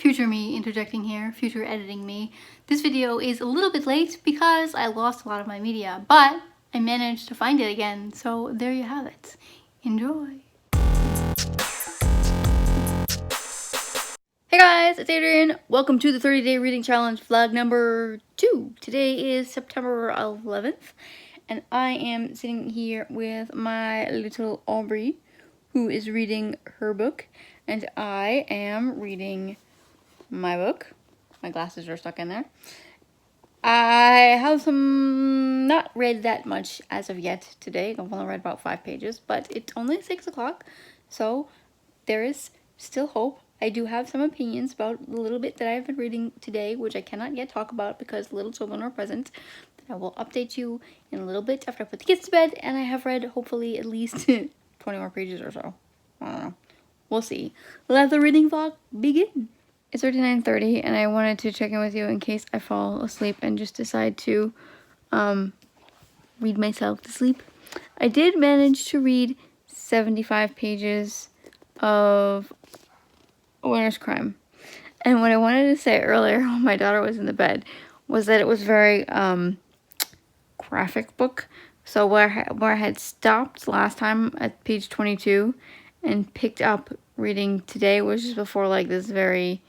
Future me interjecting here, future editing me. This video is a little bit late because I lost a lot of my media, but I managed to find it again, so there you have it. Enjoy. Hey guys, it's Adrian. Welcome to the 30-day reading challenge vlog number 2. Today is September 11th, and I am sitting here with my little Aubrey, who is reading her book, and I am reading my book. My glasses are stuck in there. I have not read that much as of yet today. I've only read about 5 pages, but it's only 6 o'clock, so there is still hope. I do have some opinions about the little bit that I've been reading today, which I cannot yet talk about because little children are present. I will update you in a little bit after I put the kids to bed, and I have read hopefully at least 20 more pages or so. I don't know. We'll see. Let the reading vlog begin. It's 39:30, and I wanted to check in with you in case I fall asleep and just decide to read myself to sleep. I did manage to read 75 pages of A Winter's Crime. And what I wanted to say earlier when my daughter was in the bed was that it was very graphic book. So where I had stopped last time at page 22 and picked up reading today was just before like this very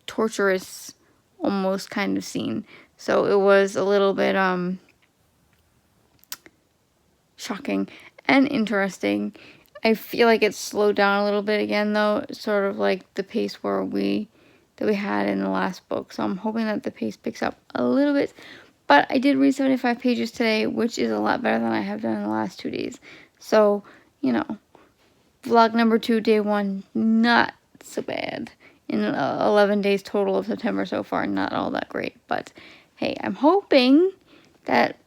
torturous almost kind of scene. So it was a little bit shocking and interesting. I feel like it slowed down a little bit again though, sort of like the pace that we had in the last book. So I'm hoping that the pace picks up a little bit. But I did read 75 pages today, which is a lot better than I have done in the last 2 days. So, you know, vlog number 2, day 1, not so bad. In 11 days total of September so far, not all that great. But hey, I'm hoping that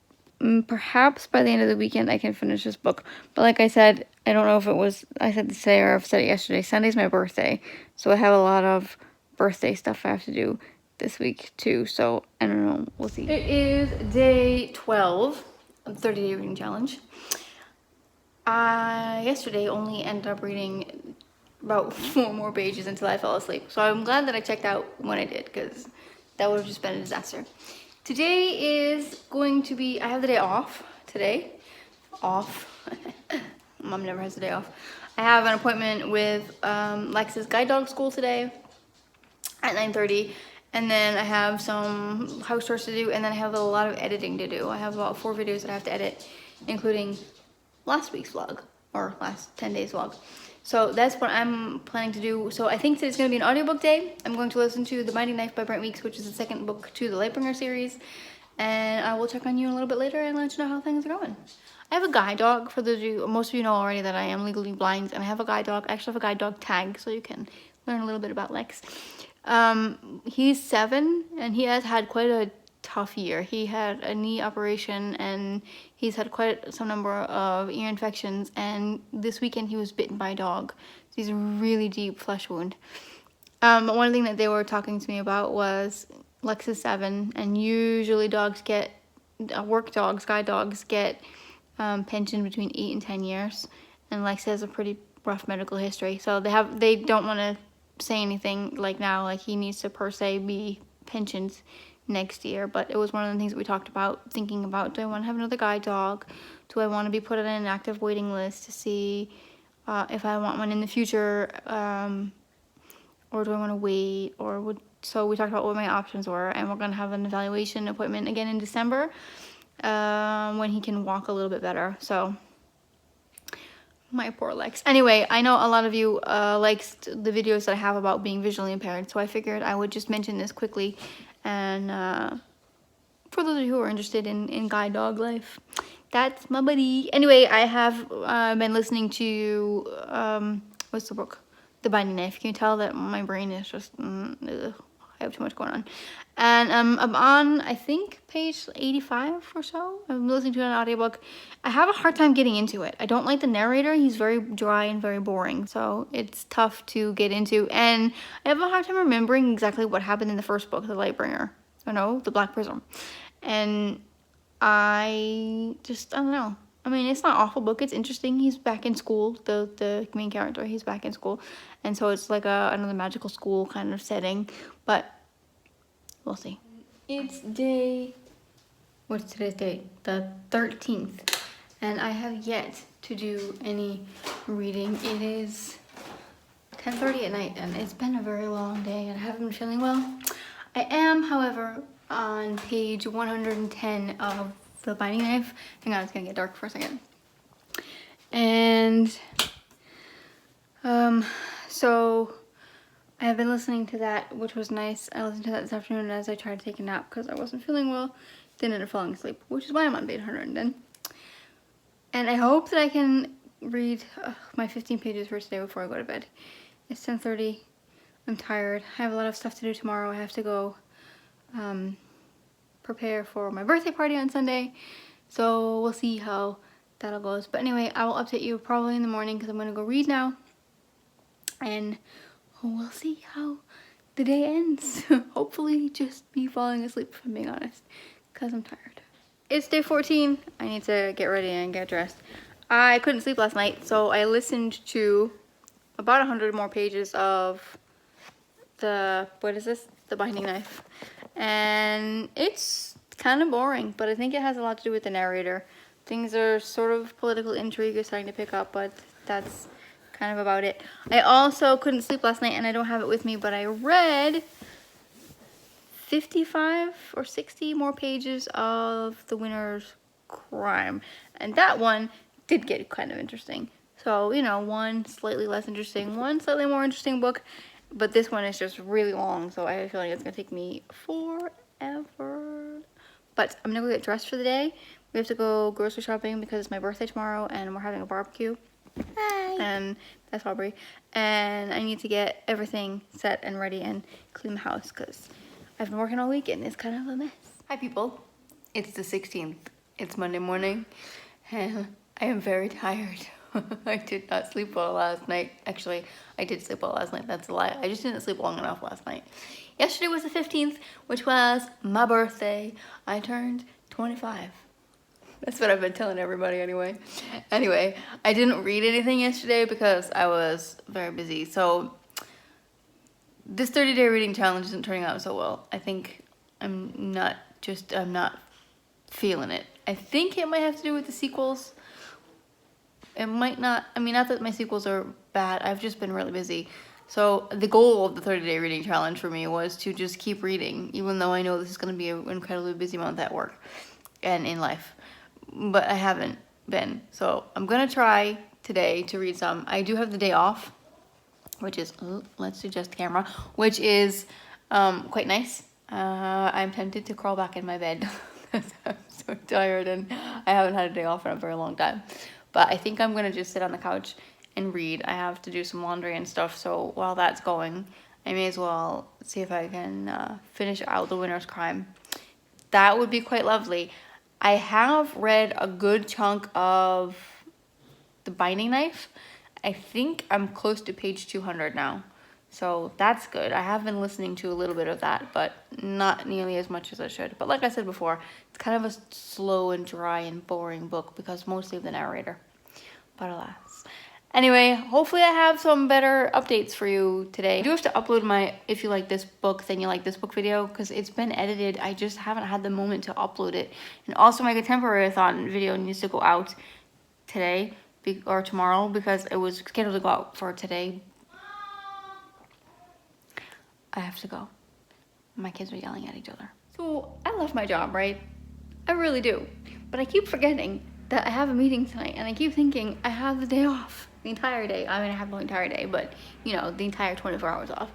perhaps by the end of the weekend I can finish this book. But like I said, I don't know if I said this today or I've said it yesterday. Sunday's my birthday, so I have a lot of birthday stuff I have to do this week too. So I don't know, we'll see. It is day 12 of the 30-day reading challenge. I yesterday only ended up reading about 4 more pages until I fell asleep. So I'm glad that I checked out when I did, because that would have just been a disaster. Today is going to be, I have the day off today. Off. Mom never has the day off. I have an appointment with Lex's guide dog school today at 9:30. And then I have some house chores to do, and then I have a lot of editing to do. I have about 4 videos that I have to edit, including last week's vlog, or last 10 days vlog. So that's what I'm planning to do. So I think today's going to be an audiobook day. I'm going to listen to The Binding Knife by Brent Weeks, which is the second book to the Lightbringer series. And I will check on you a little bit later and let you know how things are going. I have a guide dog. For those of you, most of you know already that I am legally blind, and I have a guide dog. I actually have a guide dog tag, so you can learn a little bit about Lex. He's 7, and he has had quite a tough year. He had a knee operation, and he's had quite some number of ear infections, and this weekend he was bitten by a dog. So he's a really deep flesh wound. But one thing that they were talking to me about was Lex is 7, and usually dogs get, work dogs, guide dogs get pensioned between 8 and 10 years, and Lex has a pretty rough medical history. So they don't want to say anything like now, like he needs to per se be pensioned next year. But it was one of the things that we talked about, thinking about, do I want to have another guide dog? Do I want to be put on an active waiting list to see if I want one in the future, or do I want to wait, or so we talked about what my options were, and we're going to have an evaluation appointment again in December when he can walk a little bit better. So my poor Lex. Anyway, I know a lot of you liked the videos that I have about being visually impaired, so I figured I would just mention this quickly. And for those of you who are interested in guide dog life, that's my buddy. Anyway, I have been listening to, what's the book? The Binding Knife. Can you tell that my brain is just, ugh, I have too much going on. And I'm on, I think, page 85 or so. I'm listening to an audiobook. I have a hard time getting into it. I don't like the narrator. He's very dry and very boring, so it's tough to get into. And I have a hard time remembering exactly what happened in the first book, The Lightbringer. Oh no, The Black Prism. And I don't know. I mean, it's not an awful book. It's interesting. He's back in school. The main character, he's back in school. And so it's like another magical school kind of setting. But we'll see. It's what's today's date? The 13th. And I have yet to do any reading. It is 10:30 at night and it's been a very long day and I haven't been feeling well. I am, however, on page 110 of The Binding Knife. Hang on, it's gonna get dark for a second. And so I have been listening to that, which was nice. I listened to that this afternoon as I tried to take a nap because I wasn't feeling well. Then ended up falling asleep, which is why I'm on page 110. And I hope that I can read my 15 pages for today before I go to bed. It's 10:30. I'm tired. I have a lot of stuff to do tomorrow. I have to go prepare for my birthday party on Sunday. So we'll see how that all goes. But anyway, I will update you probably in the morning because I'm going to go read now. And we'll see how the day ends. Hopefully just be falling asleep, if I'm being honest, because I'm tired. It's day 14. I need to get ready and get dressed. I couldn't sleep last night, so I listened to about 100 more pages of The Binding Knife. And it's kind of boring, but I think it has a lot to do with the narrator. Things are sort of political intrigue is starting to pick up, but that's kind of about it. I also couldn't sleep last night, and I don't have it with me, but I read 55 or 60 more pages of The Winner's Crime. And that one did get kind of interesting. So, you know, one slightly less interesting, one slightly more interesting book. But this one is just really long, so I have a feeling it's going to take me forever. But I'm going to go get dressed for the day. We have to go grocery shopping because it's my birthday tomorrow and we're having a barbecue. Hi. And that's Aubrey. And I need to get everything set and ready and clean the house because I've been working all week and it's kind of a mess. Hi people. It's the 16th. It's Monday morning and I am very tired. I did not sleep well last night. Actually, I did sleep well last night. That's a lie. I just didn't sleep long enough last night. Yesterday was the 15th, which was my birthday. I turned 25. That's what I've been telling everybody anyway. Anyway, I didn't read anything yesterday because I was very busy. So this 30-day reading challenge isn't turning out so well. I think I'm not feeling it. I think it might have to do with the sequels. It might not. I mean, not that my sequels are bad. I've just been really busy. So the goal of the 30-day reading challenge for me was to just keep reading, even though I know this is going to be an incredibly busy month at work and in life. But I haven't been. So I'm going to try today to read some. I do have the day off, which is, let's adjust the camera, which is quite nice. I'm tempted to crawl back in my bed because I'm so tired and I haven't had a day off in a very long time. But I think I'm going to just sit on the couch and read. I have to do some laundry and stuff, so while that's going, I may as well see if I can finish out The Winner's Crime. That would be quite lovely. I have read a good chunk of The Binding Knife. I think I'm close to page 200 now, so that's good. I have been listening to a little bit of that, but not nearly as much as I should. But like I said before, it's kind of a slow and dry and boring book because mostly of the narrator. But alas. Anyway, hopefully I have some better updates for you today. I do have to upload my If You Like This Book, Then You Like This Book video because it's been edited. I just haven't had the moment to upload it. And also my Contemporary-A-Thon video needs to go out today or tomorrow because it was scheduled to go out for today. I have to go. My kids are yelling at each other. So I love my job, right? I really do. But I keep forgetting that I have a meeting tonight and I keep thinking I have the day off. The entire day. I mean, I have the entire day, but you know, the entire 24 hours off.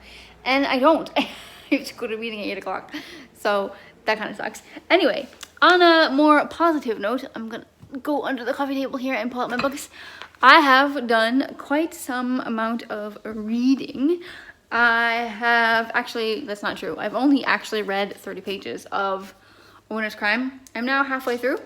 And I don't. I have to go to a meeting at 8 o'clock. So that kind of sucks. Anyway, on a more positive note, I'm going to go under the coffee table here and pull out my books. I have done quite some amount of reading. I have actually, that's not true. I've only actually read 30 pages of A Winner's Crime. I'm now halfway through,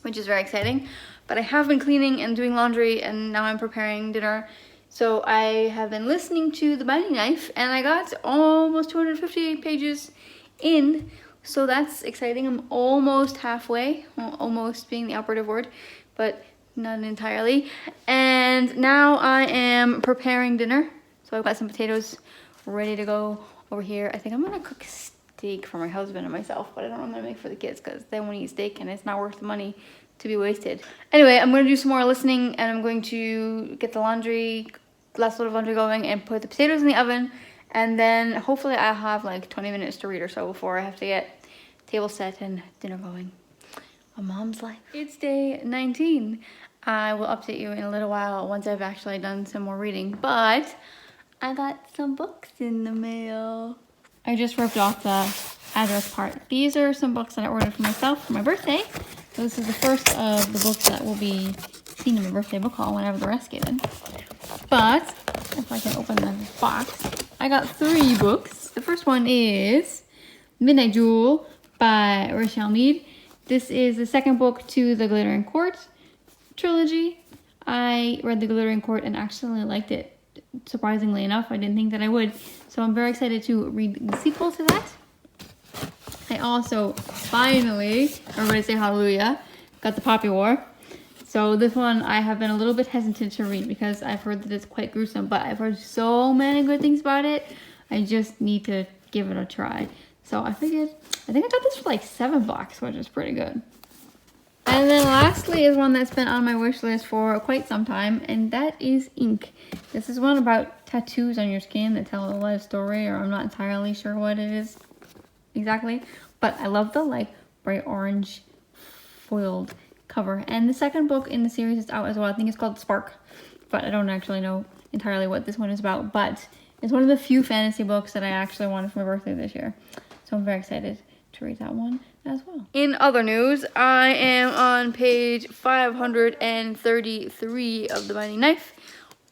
which is very exciting. But I have been cleaning and doing laundry and now I'm preparing dinner. So I have been listening to The Binding Knife and I got almost 250 pages in. So that's exciting. I'm almost halfway, well, almost being the operative word. but not entirely. And now I am preparing dinner. So I've got some potatoes ready to go over here. I think I'm gonna cook steak for my husband and myself, but I don't know what I'm gonna make for the kids because they won't eat steak and it's not worth the money to be wasted. Anyway, I'm gonna do some more listening and I'm going to get the last load of laundry going and put the potatoes in the oven. And then hopefully I'll have like 20 minutes to read or so before I have to get table set and dinner going. A mom's life. It's day 19. I will update you in a little while once I've actually done some more reading, but I got some books in the mail. I just ripped off the address part. These are some books that I ordered for myself for my birthday. So this is the first of the books that will be seen in my birthday book haul whenever the rest get in. But if I can open the box, I got 3 books. The first one is Midnight Jewel by Rachel Mead. This is the second book to the Glittering Court trilogy. I read the Glittering Court and actually liked it. Surprisingly enough, I didn't think that I would. So I'm very excited to read the sequel to that. I also finally, everybody say hallelujah, got the Poppy War. So this one I have been a little bit hesitant to read because I've heard that it's quite gruesome, but I've heard so many good things about it. I just need to give it a try. So I think I got this for like $7, which is pretty good. And then lastly is one that's been on my wish list for quite some time, and that is Ink. This is one about tattoos on your skin that tell a life story, or I'm not entirely sure what it is exactly. But I love the like bright orange foiled cover. And the second book in the series is out as well. I think it's called Spark, but I don't actually know entirely what this one is about. But it's one of the few fantasy books that I actually wanted for my birthday this year. So I'm very excited to read that one as well. In other news, I am on page 533 of The Binding Knife.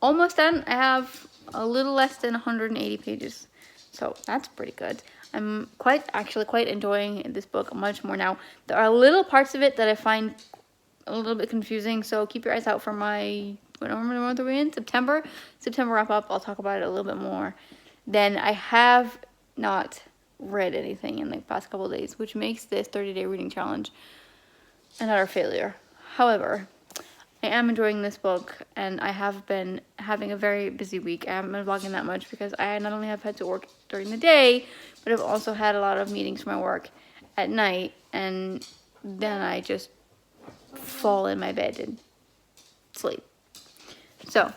Almost done. I have a little less than 180 pages. So that's pretty good. I'm actually quite enjoying this book much more now. There are little parts of it that I find a little bit confusing, so keep your eyes out for my, whatever month are we in? September wrap up. I'll talk about it a little bit more. Then I have not read anything in the past couple of days, which makes this 30-day reading challenge another failure. However, I am enjoying this book, and I have been having a very busy week. I haven't been vlogging that much because I not only have had to work during the day, but I've also had a lot of meetings for my work at night, and then I just fall in my bed and sleep. So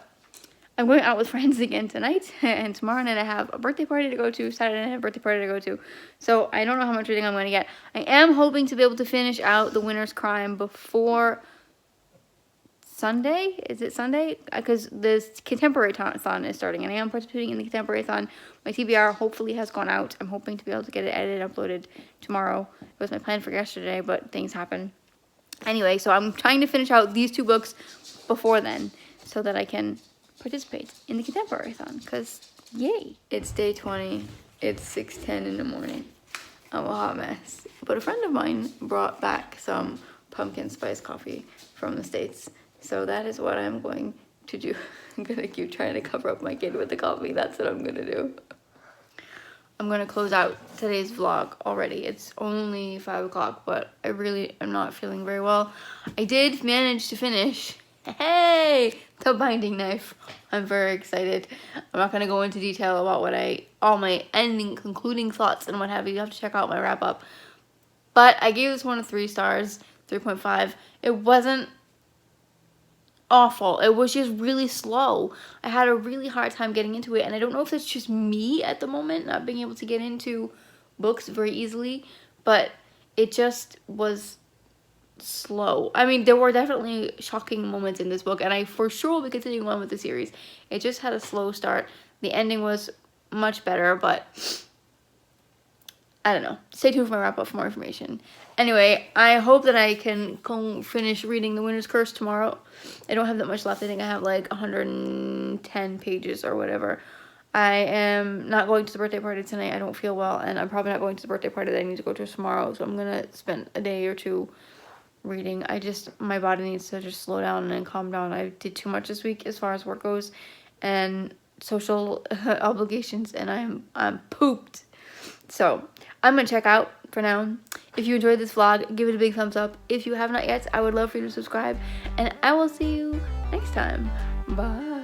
I'm going out with friends again tonight, and tomorrow night I have a birthday party to go to. Saturday night I have a birthday party to go to. So I don't know how much reading I'm going to get. I am hoping to be able to finish out The Winter's Crime before Sunday. Is it Sunday? Because this Contemporary-A-Thon is starting, and I am participating in the Contemporary-A-Thon. My TBR hopefully has gone out. I'm hoping to be able to get it edited and uploaded tomorrow. It was my plan for yesterday, but things happen. Anyway, so I'm trying to finish out these 2 books before then so that I can participate in the Contemporary-A-Thon, because yay. It's day 20. It's 6:10 in the morning. I'm a hot mess. But a friend of mine brought back some pumpkin spice coffee from the States. So that is what I'm going to do. I'm going to keep trying to cover up my kid with the coffee. That's what I'm going to do. I'm going to close out today's vlog already. It's only 5 o'clock, but I really am not feeling very well. I did manage to finish, hey, The Binding Knife. I'm very excited. I'm not going to go into detail about all my ending, concluding thoughts and what have you. You have to check out my wrap up. But I gave this one a 3 stars, 3.5. It wasn't awful. It was just really slow. I had a really hard time getting into it, and I don't know if it's just me at the moment not being able to get into books very easily, but it just was slow. I mean, there were definitely shocking moments in this book, and I for sure will be continuing on with the series. It just had a slow start. The ending was much better, but I don't know. Stay tuned for my wrap up for more information. Anyway, I hope that I can finish reading The Winter's Curse tomorrow. I don't have that much left. I think I have like 110 pages or whatever. I am not going to the birthday party tonight. I don't feel well, and I'm probably not going to the birthday party that I need to go to tomorrow. So I'm going to spend a day or 2 reading. My body needs to just slow down and calm down. I did too much this week as far as work goes and social obligations, and I'm pooped. So I'm gonna check out for now. If you enjoyed this vlog, give it a big thumbs up. If you have not yet, I would love for you to subscribe, and I will see you next time. Bye.